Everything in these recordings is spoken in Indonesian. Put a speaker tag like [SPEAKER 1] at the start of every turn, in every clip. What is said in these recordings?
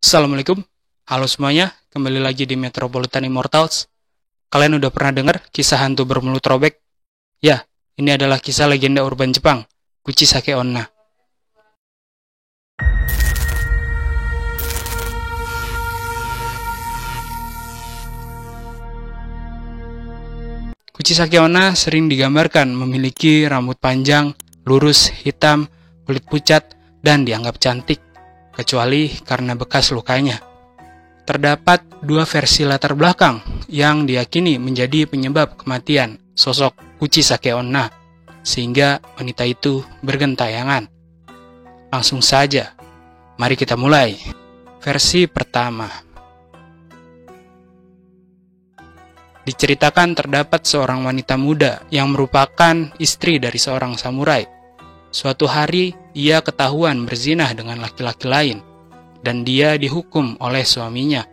[SPEAKER 1] Assalamualaikum, halo semuanya, kembali lagi di Metropolitan Immortals. Kalian udah pernah dengar kisah hantu bermulut robek? Ya, ini adalah kisah legenda urban Jepang, Kuchisake Onna. Kuchisake Onna sering digambarkan memiliki rambut panjang, lurus, hitam, kulit pucat, dan dianggap cantik, kecuali karena bekas lukanya. Terdapat dua versi latar belakang yang diyakini menjadi penyebab kematian sosok Kuchisake Onna, sehingga wanita itu bergentayangan. Langsung saja, mari kita mulai. Versi pertama. Diceritakan terdapat seorang wanita muda yang merupakan istri dari seorang samurai. Suatu hari, ia ketahuan berzinah dengan laki-laki lain, dan dia dihukum oleh suaminya.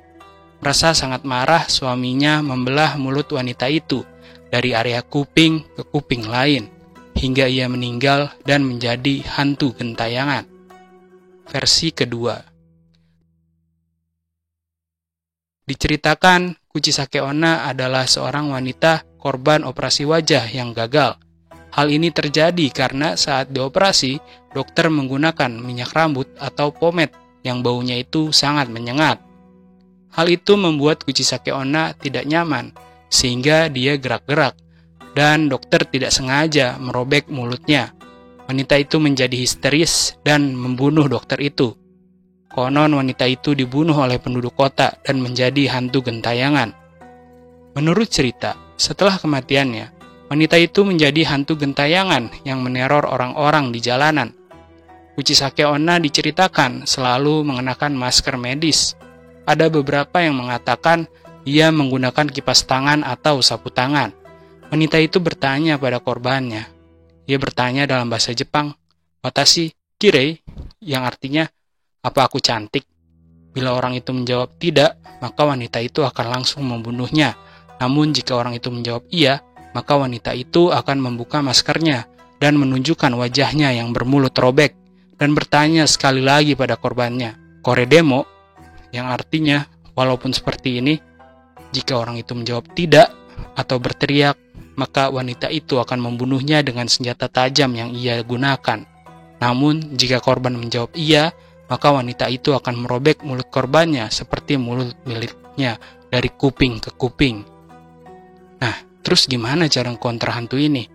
[SPEAKER 1] Merasa sangat marah, suaminya membelah mulut wanita itu dari area kuping ke kuping lain, hingga ia meninggal dan menjadi hantu gentayangan. Versi kedua. Diceritakan, Kuchisake Onna adalah seorang wanita korban operasi wajah yang gagal. Hal ini terjadi karena saat dioperasi, dokter menggunakan minyak rambut atau pomade yang baunya itu sangat menyengat. Hal itu membuat Kuchisake Onna tidak nyaman, sehingga dia gerak-gerak, dan dokter tidak sengaja merobek mulutnya. Wanita itu menjadi histeris dan membunuh dokter itu. Konon wanita itu dibunuh oleh penduduk kota dan menjadi hantu gentayangan. Menurut cerita, setelah kematiannya, wanita itu menjadi hantu gentayangan yang meneror orang-orang di jalanan. Kuchisake Onna diceritakan selalu mengenakan masker medis. Ada beberapa yang mengatakan ia menggunakan kipas tangan atau sapu tangan. Wanita itu bertanya pada korbannya. Ia bertanya dalam bahasa Jepang, "Watashi kirei?" yang artinya, "Apa aku cantik?" Bila orang itu menjawab tidak, maka wanita itu akan langsung membunuhnya. Namun jika orang itu menjawab iya, maka wanita itu akan membuka maskernya dan menunjukkan wajahnya yang bermulut robek dan bertanya sekali lagi pada korbannya, "Koredemo?" yang artinya, walaupun seperti ini. Jika orang itu menjawab tidak atau berteriak, maka wanita itu akan membunuhnya dengan senjata tajam yang ia gunakan. Namun jika korban menjawab iya, maka wanita itu akan merobek mulut korbannya seperti mulut miliknya dari kuping ke kuping. Nah, terus gimana cara kontra hantu ini?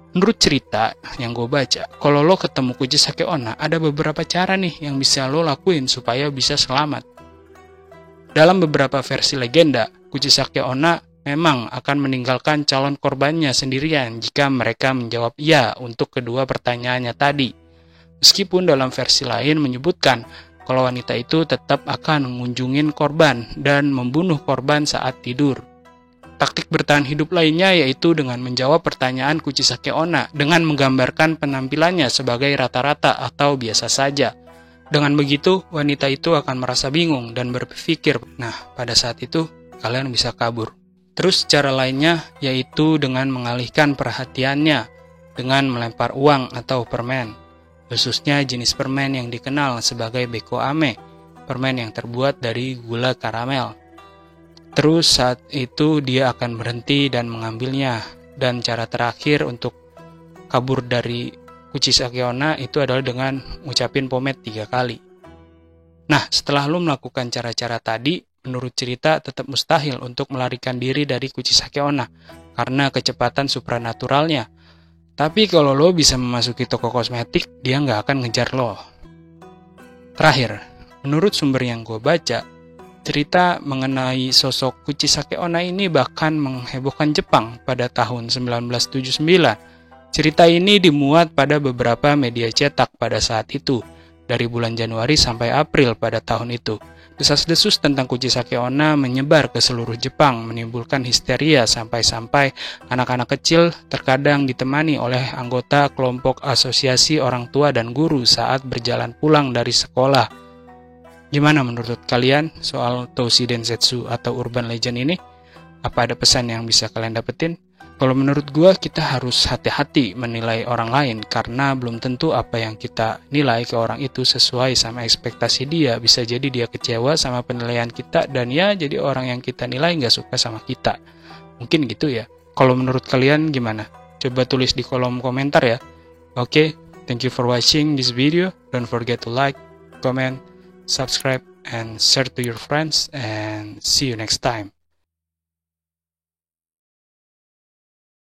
[SPEAKER 1] Menurut cerita yang gue baca, kalau lo ketemu Kuchisake Onna, ada beberapa cara nih yang bisa lo lakuin supaya bisa selamat. Dalam beberapa versi legenda, Kuchisake Onna memang akan meninggalkan calon korbannya sendirian jika mereka menjawab iya untuk kedua pertanyaannya tadi. Meskipun dalam versi lain menyebutkan kalau wanita itu tetap akan mengunjungin korban dan membunuh korban saat tidur. Taktik bertahan hidup lainnya yaitu dengan menjawab pertanyaan Kuchisake Onna dengan menggambarkan penampilannya sebagai rata-rata atau biasa saja. Dengan begitu, wanita itu akan merasa bingung dan berpikir, nah pada saat itu kalian bisa kabur. Terus cara lainnya yaitu dengan mengalihkan perhatiannya dengan melempar uang atau permen. Khususnya jenis permen yang dikenal sebagai beko ame, permen yang terbuat dari gula karamel. Terus saat itu dia akan berhenti dan mengambilnya. Dan cara terakhir untuk kabur dari Kuchisake Onna itu adalah dengan ngucapin pomade 3 kali. Nah, setelah lo melakukan cara-cara tadi, menurut cerita tetap mustahil untuk melarikan diri dari Kuchisake Onna karena kecepatan supranaturalnya. Tapi kalau lo bisa memasuki toko kosmetik, dia nggak akan ngejar lo. Terakhir, menurut sumber yang gue baca, cerita mengenai sosok Kuchisake Onna ini bahkan menghebohkan Jepang pada tahun 1979. Cerita ini dimuat pada beberapa media cetak pada saat itu, dari bulan Januari sampai April pada tahun itu. Desas-desus tentang Kuchisake Onna menyebar ke seluruh Jepang, menimbulkan histeria sampai-sampai anak-anak kecil terkadang ditemani oleh anggota kelompok asosiasi orang tua dan guru saat berjalan pulang dari sekolah. Gimana menurut kalian soal Toshi Densetsu atau Urban Legend ini? Apa ada pesan yang bisa kalian dapetin? Kalau menurut gua, kita harus hati-hati menilai orang lain karena belum tentu apa yang kita nilai ke orang itu sesuai sama ekspektasi dia. Bisa jadi dia kecewa sama penilaian kita dan ya jadi orang yang kita nilai nggak suka sama kita. Mungkin gitu ya. Kalau menurut kalian gimana? Coba tulis di kolom komentar ya. Oke, thank you for watching this video. Don't forget to like, comment, subscribe, and share to your friends. And see you next time.